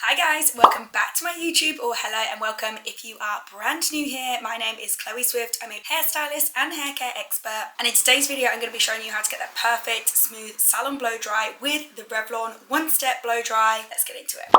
Hi guys, welcome back to my YouTube, or hello and welcome if you are brand new here. My name is Chloe Swift. I'm a hairstylist and hair care expert, and in today's video I'm going to be showing you how to get that perfect smooth salon blow dry with the Revlon One-Step Blow Dry. Let's get into it.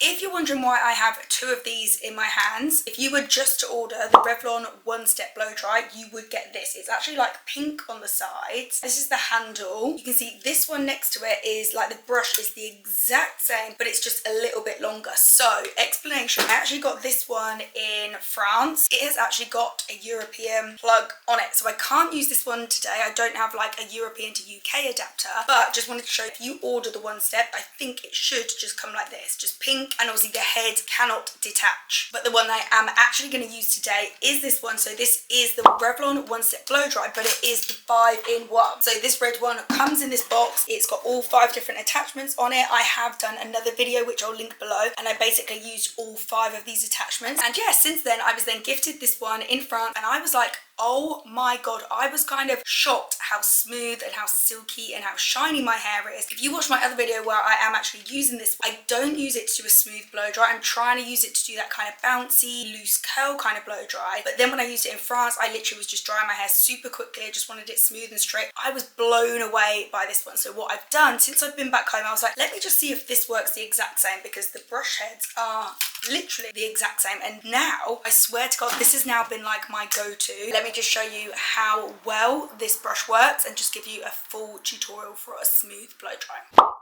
If you're wondering why I have two of these in my hands, if you were just to order the Revlon One-Step Blow Dry, you would get this. It's actually like pink on the sides. This is the handle. You can see this one next to it is like the brush is the exact same, but it's just a little bit longer. So, explanation, I actually got this one in France. It has actually got a European plug on it, so I can't use this one today. I don't have like a European to UK adapter, but just wanted to show if you order the One-Step, I think it should just come like this, just pink. And obviously the head cannot detach. But the one that I am actually going to use today is this one. So this is the Revlon One-Step Blow Dry, but it is the 5-in-1. So this red one comes in this box. It's got all 5 different attachments on it. I have done another video which I'll link below, and I basically used all 5 of these attachments. And yeah, since then I was then gifted this one in France, and I was like, oh my god, I was kind of shocked how smooth and how silky and how shiny my hair is. If you watch my other video where I am actually using this, I don't use it to do a smooth blow dry. I'm trying to use it to do that kind of bouncy, loose curl kind of blow dry. But then when I used it in France, I literally was just drying my hair super quickly. I just wanted it smooth and straight. I was blown away by this one. So what I've done since I've been back home, I was like, let me just see if this works the exact same, because the brush heads are literally the exact same. And now, I swear to god, this has now been like my go-to. Let me just show you how well this brush works and just give you a full tutorial for a smooth blow dry.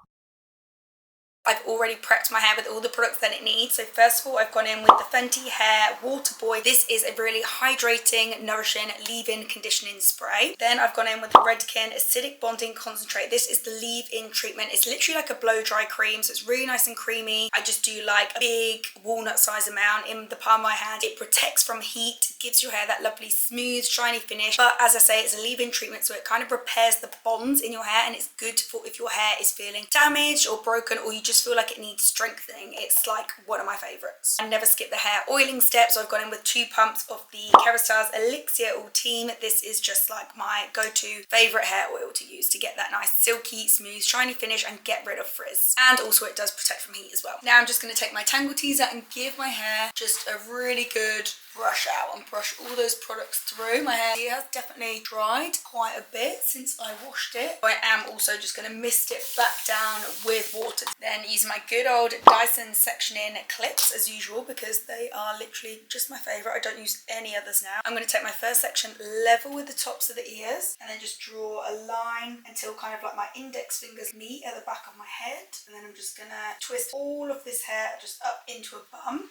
I've already prepped my hair with all the products that it needs. So first of all, I've gone in with the Fenty Hair Water Boy. This is a really hydrating, nourishing, leave-in conditioning spray. Then I've gone in with the Redken Acidic Bonding Concentrate. This is the leave-in treatment. It's literally like a blow dry cream, so it's really nice and creamy. I just do like a big walnut size amount in the palm of my hand. It protects from heat, gives your hair that lovely smooth, shiny finish. But as I say, it's a leave-in treatment, so it kind of repairs the bonds in your hair, and it's good for if your hair is feeling damaged or broken, or you just feel like it needs strengthening. It's like one of my favorites. I never skip the hair oiling step, so I've gone in with 2 pumps of the Kerastars Elixir All Team. This is just like my go-to favorite hair oil to use to get that nice silky, smooth, shiny finish and get rid of frizz. And also it does protect from heat as well. Now I'm just going to take my Tangle Teezer and give my hair just a really good brush out and brush all those products through. My hair has definitely dried quite a bit since I washed it. I am also just going to mist it back down with water. Then using my good old Dyson sectioning clips as usual, because they are literally just my favourite. I don't use any others now. I'm going to take my first section level with the tops of the ears, and then just draw a line until kind of like my index fingers meet at the back of my head. And then I'm just going to twist all of this hair just up into a bun.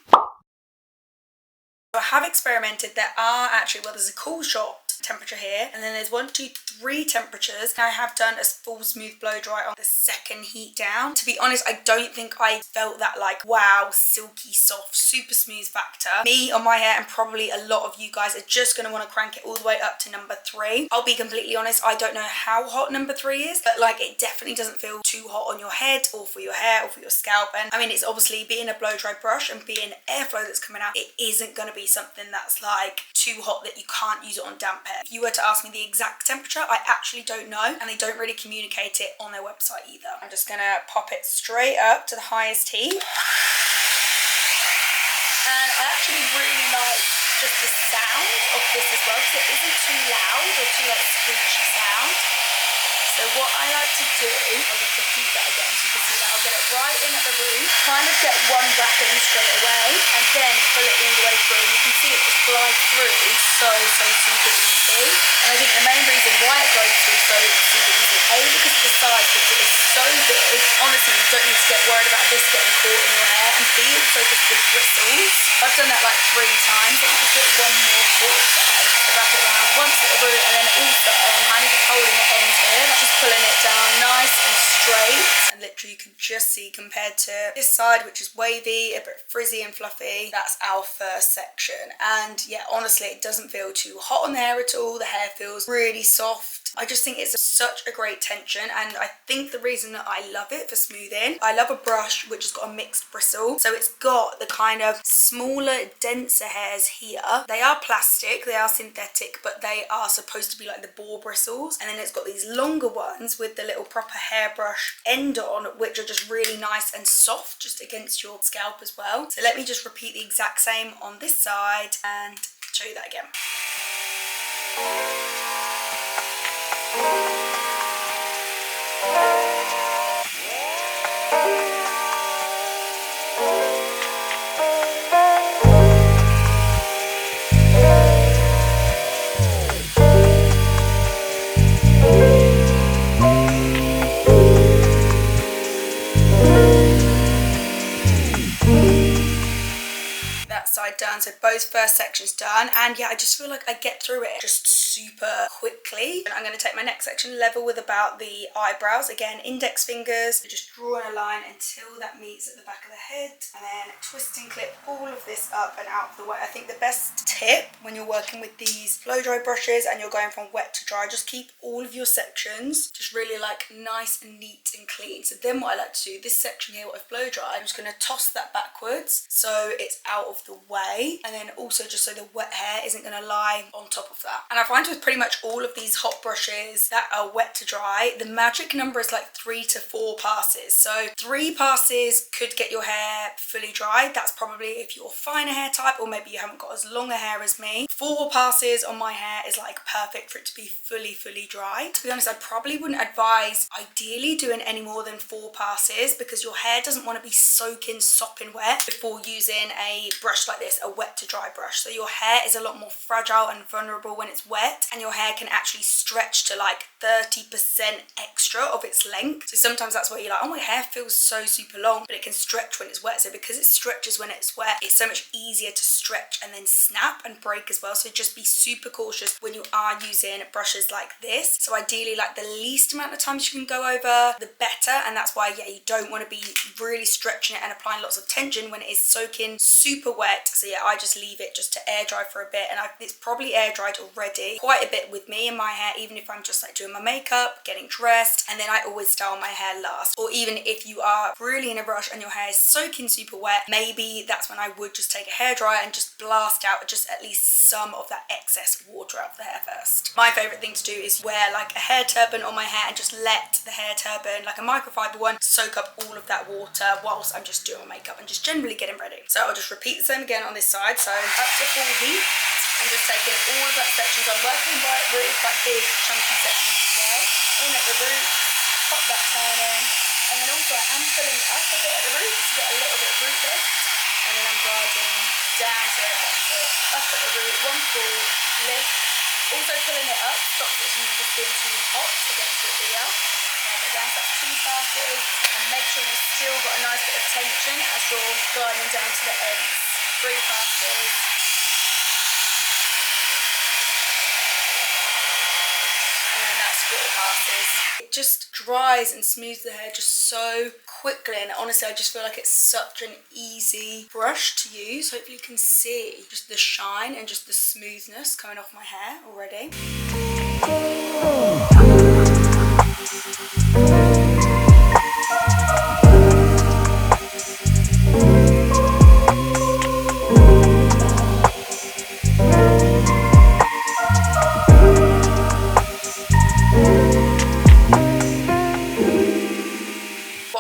I have experimented. There are actually, well, there's a cool shot temperature here, and then there's 1, 2, 3 temperatures. I have done a full smooth blow dry on the second heat down. To be honest, I don't think I felt that like wow, silky, soft, super smooth factor. Me on my hair, and probably a lot of you guys, are just going to want to crank it all the way up to number 3. I'll be completely honest, I don't know how hot number 3 is, but like it definitely doesn't feel too hot on your head or for your hair or for your scalp. And I mean, it's obviously being a blow dry brush and being airflow that's coming out, it isn't going to be something that's like too hot that you can't use it on damp hair. If you were to ask me the exact temperature, I actually don't know, and they don't really communicate it on their website either. I'm just gonna pop it straight up to the highest heat. And I actually really like just the sound of this as well, because it isn't too loud or too like screechy sound. So what I like to do, I'll just repeat that again so you can see that. I'll get it right in at the root, kind of get one wrap in straight away, and then pull it all the way through. And you can see it just glides through so super easy. And I think the main reason why it glides through so super easy, A, because of the size, because it is so big. Honestly, you don't need to get worried about this getting caught in your hair. And B, also just the bristles. I've done that like 3 times. Let me just get one more force there. So wrap it around once at the root, and then also I'm kind of just holding the ends here, just pulling it down nice and straight. And literally you can just see, compared to this side, which is wavy, a bit frizzy and fluffy, that's our first section. And yeah, honestly, it doesn't feel too hot on the hair at all. The hair feels really soft I just think it's such a great tension, and I think the reason that I love it for smoothing, I love a brush which has got a mixed bristle. So it's got the kind of smaller, denser hairs here. They are plastic, they are synthetic, but they are supposed to be like the boar bristles. And then it's got these longer ones with the little proper hairbrush end on, which are just really nice and soft just against your scalp as well. So let me just repeat the exact same on this side and show you that again. Side done, so both first sections done, and yeah, I just feel like I get through it just super quickly. And I'm going to take my next section level with about the eyebrows. Again, index fingers, just drawing a line until that meets at the back of the head, and then twist and clip all of this up and out of the way. I think the best tip when you're working with these blow dry brushes and you're going from wet to dry, just keep all of your sections just really like nice and neat and clean. So then what I like to do, this section here, what I've blow dry, I'm just going to toss that backwards so it's out of the way, and then also just so the wet hair isn't going to lie on top of that. And I find with pretty much all of these hot brushes that are wet to dry, the magic number is like 3 to 4 passes. So 3 passes could get your hair fully dry. That's probably if you're a finer hair type, or maybe you haven't got as long a hair as me. 4 passes on my hair is like perfect for it to be fully dry. To be honest, I probably wouldn't advise ideally doing any more than 4 passes, because your hair doesn't want to be soaking, sopping wet before using a brush like this, a wet to dry brush. So your hair is a lot more fragile and vulnerable when it's wet, and your hair can actually stretch to like 30% extra of its length. So sometimes that's where you're like, oh, my hair feels so super long, but it can stretch when it's wet. So because it stretches when it's wet, it's so much easier to stretch and then snap and break as well. So just be super cautious when you are using brushes like this. So ideally, like the least amount of times you can go over, the better. And that's why, yeah, you don't want to be really stretching it and applying lots of tension when it is soaking super wet. So yeah, I just leave it just to air dry for a bit, and it's probably air dried already quite a bit with me and my hair, even if I'm just like doing my makeup, getting dressed, and then I always style my hair last. Or even if you are really in a rush and your hair is soaking super wet, maybe that's when I would just take a hairdryer and just blast out just at least some of that excess water out of the hair first. My favourite thing to do is wear like a hair turban on my hair and just let the hair turban, like a microfiber one, soak up all of that water whilst I'm just doing my makeup and just generally getting ready. So I'll just repeat the same again on this side. So up to full heat, I'm just taking all of that section. So I'm working with quite big chunky sections as well. In at the root, pop that turning, and then also I am filling up a bit at the root just to get a little bit of root lift, and then I'm gliding down to it again. So up at the root, one full lift, also pulling it up, stops it from just being too hot against your ear. Down, so that's 2 passes, and make sure you've still got a nice bit of tension as you're gliding down to the ends. 3 passes. And then that's 4 passes. It just dries and smooths the hair just so quickly, and honestly I just feel like it's such an easy brush to use. Hopefully you can see just the shine and just the smoothness coming off my hair already.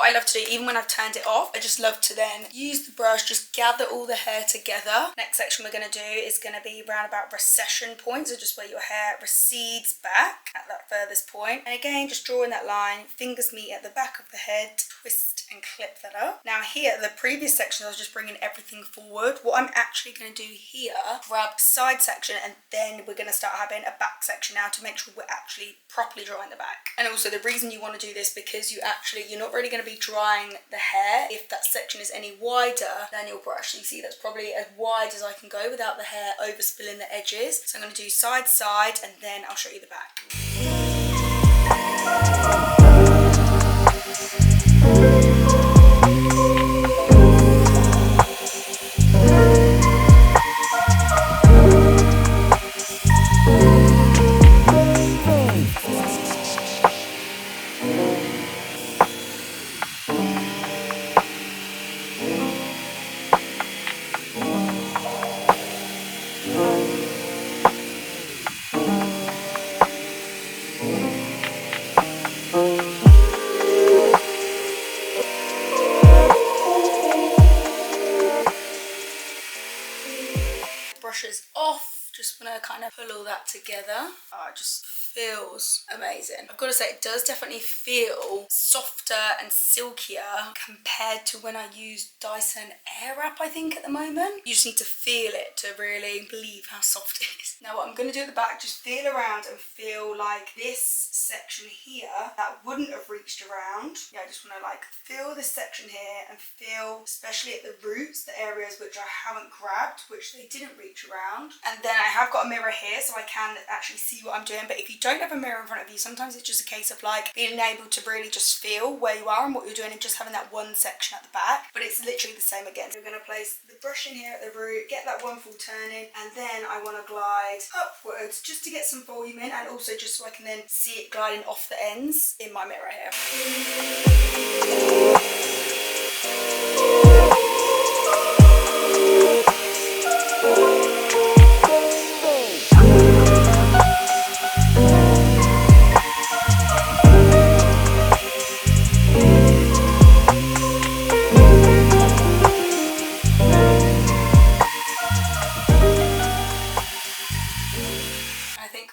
I love to do, even when I've turned it off, I just love to then use the brush, just gather all the hair together. Next section we're going to do is going to be around about recession points, so just where your hair recedes back at that furthest point. And again, just drawing that line, fingers meet at the back of the head, twist and clip that up. Now here, the previous section I was just bringing everything forward. What I'm actually going to do here, grab the side section, and then we're going to start having a back section now to make sure we're actually properly drying the back. And also the reason you want to do this, because you're not really going to be drying the hair if that section is any wider than your brush. You see that's probably as wide as I can go without the hair overspilling the edges. So I'm going to do side side, and then I'll show you the back. brushes off. Just want to kind of pull all that together. Oh, it just feels amazing. I've got to say, it does definitely feel softer and silkier compared to when I use Dyson Airwrap, I think, at the moment. You just need to feel it to really believe how soft it is. Now what I'm going to do at the back, just feel around and feel like this section here that wouldn't have reached around. Yeah, I just want to like feel this section here and feel, especially at the roots, the areas which I haven't grabbed, which they didn't reach around. And then I have got a mirror here so I can actually see what I'm doing. But if you don't have a mirror in front of you, sometimes it's just a case of like being able to really just feel where you are and what you're doing and just having that one section at the back. But it's literally the same again. So we're going to place the brush in here at the root, get that one full turn in, and then I want to glide upwards just to get some volume in, and also just so I can then see it gliding off the ends in my mirror here.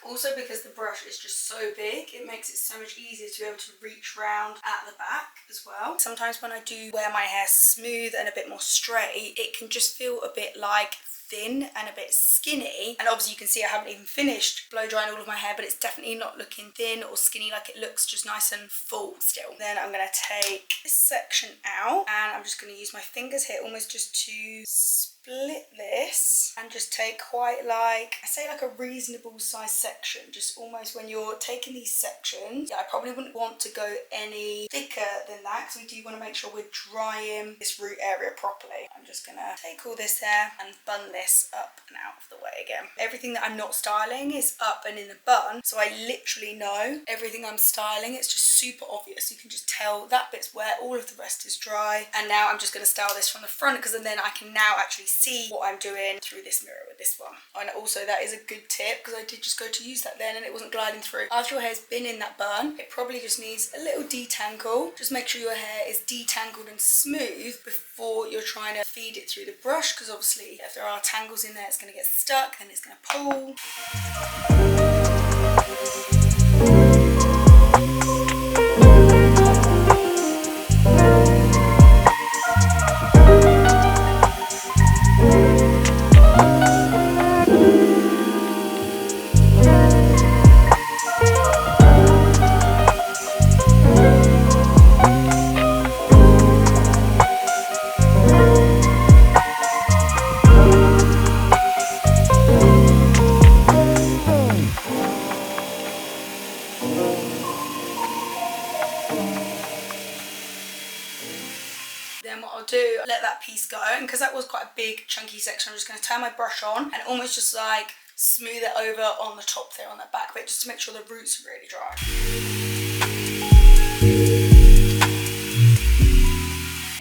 Also, because the brush is just so big, it makes it so much easier to be able to reach around at the back as well. Sometimes when I do wear my hair smooth and a bit more straight, it can just feel a bit like thin and a bit skinny. And obviously you can see I haven't even finished blow drying all of my hair, but it's definitely not looking thin or skinny, like it looks just nice and full still. Then I'm going to take this section out and I'm just going to use my fingers here almost just to split this and just take quite like, I say like a reasonable size section, just almost when you're taking these sections. Yeah, I probably wouldn't want to go any thicker than that because we do want to make sure we're drying this root area properly. I'm just going to take all this there and bun this up and out of the way again. Everything that I'm not styling is up and in the bun, so I literally know everything I'm styling. It's just super obvious. You can just tell that bit's wet, all of the rest is dry. And now I'm just going to style this from the front because then I can now actually see what I'm doing through this mirror with this one. And also that is a good tip because I did just go to use that then and it wasn't gliding through. After your hair's been in that bun, it probably just needs a little detangle. Just make sure your hair is detangled and smooth before you're trying to feed it through the brush, because obviously if there are tangles in there it's going to get stuck and it's going to pull. Then what I'll do, let that piece go, and because that was quite a big chunky section, I'm just going to turn my brush on and almost just like smooth it over on the top there, on that back bit, just to make sure the roots are really dry.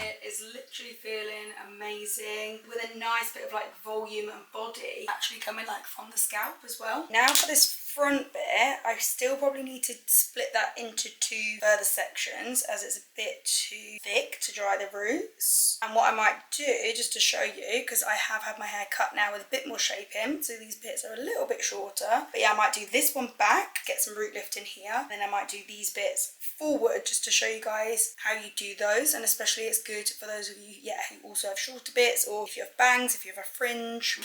It is literally feeling amazing with a nice bit of like volume and body actually coming like from the scalp as well. Now for this front bit, I still probably need to split that into two further sections as it's a bit too thick to dry the roots. And what I might do, just to show you, because I have had my hair cut now with a bit more shape in, so these bits are a little bit shorter. But yeah, I might do this one back, get some root lift in here, then I might do these bits forward just to show you guys how you do those. And especially it's good for those of you, yeah, who also have shorter bits, or if you have bangs, if you have a fringe.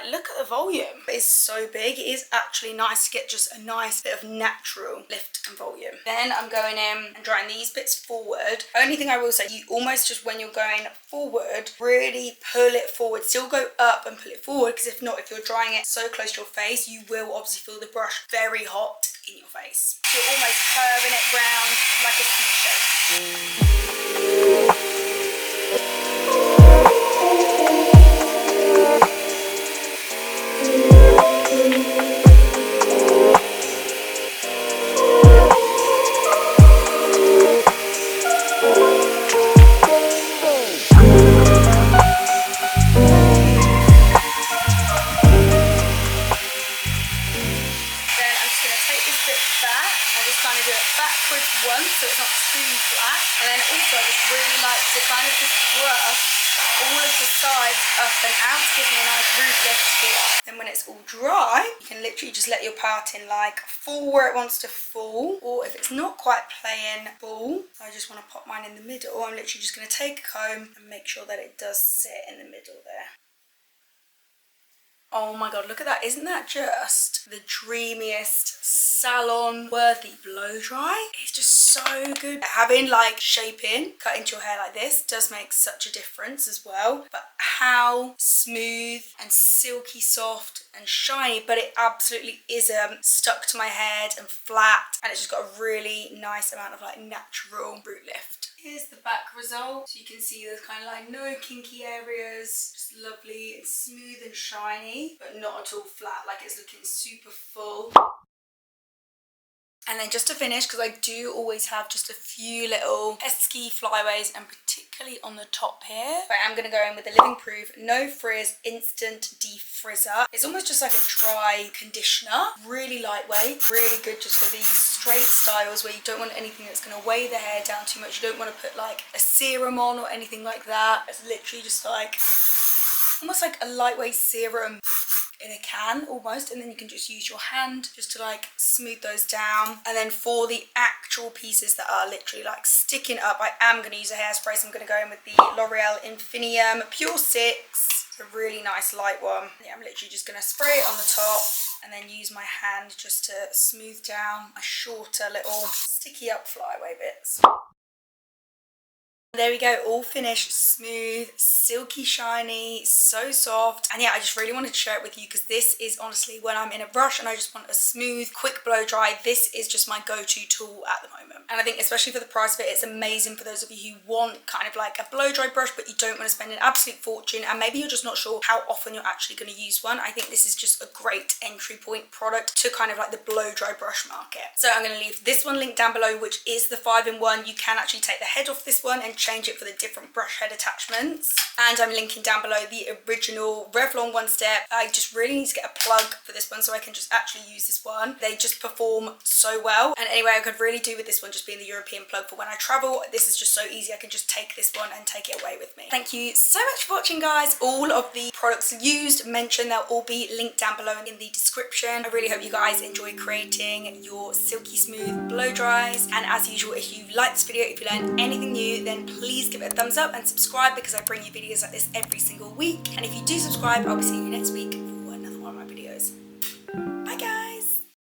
Look at the volume. It's so big. It is actually nice to get just a nice bit of natural lift and volume. Then I'm going in and drying these bits forward. Only thing I will say, you almost just, when you're going forward, really pull it forward. Still go up and pull it forward, because if not, if you're drying it so close to your face, you will obviously feel the brush very hot in your face. You're almost curving it round like a C shape. back and just kind of do it backwards once so it's not too flat. And then also I just really like to kind of just brush all of the sides up and out to give me a nice root lift here. Then when it's all dry, you can literally just let your parting like fall where it wants to fall, or if it's not quite playing ball, I just want to pop mine in the middle. I'm literally just going to take a comb and make sure that it does sit in the middle there. Oh my god, look at that. Isn't that just the dreamiest salon-worthy blow dry? It's just so good. Having like shaping cut into your hair like this does make such a difference as well. But how smooth and silky soft and shiny, but it absolutely isn't stuck to my head and flat. And it's just got a really nice amount of like natural root lift. Here's the back result. So you can see there's kind of like no kinky areas, just lovely and smooth and shiny, but not at all flat, like it's looking super full. And then just to finish, because I do always have just a few little pesky flyaways, and particularly on the top here, I am going to go in with the Living Proof No Frizz Instant Defrizzer. It's almost just like a dry conditioner, really lightweight, really good just for these straight styles where you don't want anything that's going to weigh the hair down too much. You don't want to put like a serum on or anything like that. It's literally just like almost like a lightweight serum in a can almost, and then you can just use your hand just to like smooth those down. And then for the actual pieces that are literally like sticking up, I am going to use a hairspray, so I'm going to go in with the L'Oreal Infinium Pure 6. It's a really nice light one. Yeah, I'm literally just going to spray it on the top and then use my hand just to smooth down my shorter little sticky up flyaway bits. There we go, all finished, smooth, silky shiny, so soft. And yeah, I just really wanted to share it with you because this is honestly when I'm in a rush and I just want a smooth, quick blow dry, this is just my go-to tool at the moment. And I think especially for the price of it, it's amazing for those of you who want kind of like a blow dry brush but you don't want to spend an absolute fortune, and maybe you're just not sure how often you're actually going to use one. I think this is just a great entry point product to kind of like the blow dry brush market. So I'm going to leave this one linked down below, which is the 5-in-1. You can actually take the head off this one and change it for the different brush head attachments. And I'm linking down below the original Revlon One-Step. I just really need to get a plug for this one so I can just actually use this one. They just perform so well. And anyway, I could really do with this one just being the European plug for when I travel. This is just so easy. I can just take this one and take it away with me. Thank you so much for watching, guys. All of the products used, mentioned, they'll all be linked down below in the description. I really hope you guys enjoy creating your silky smooth blow dries. And as usual, if you like this video, if you learned anything new, then please give it a thumbs up and subscribe because I bring you videos like this every single week. And if you do subscribe, I'll be seeing you next week for another one of my videos.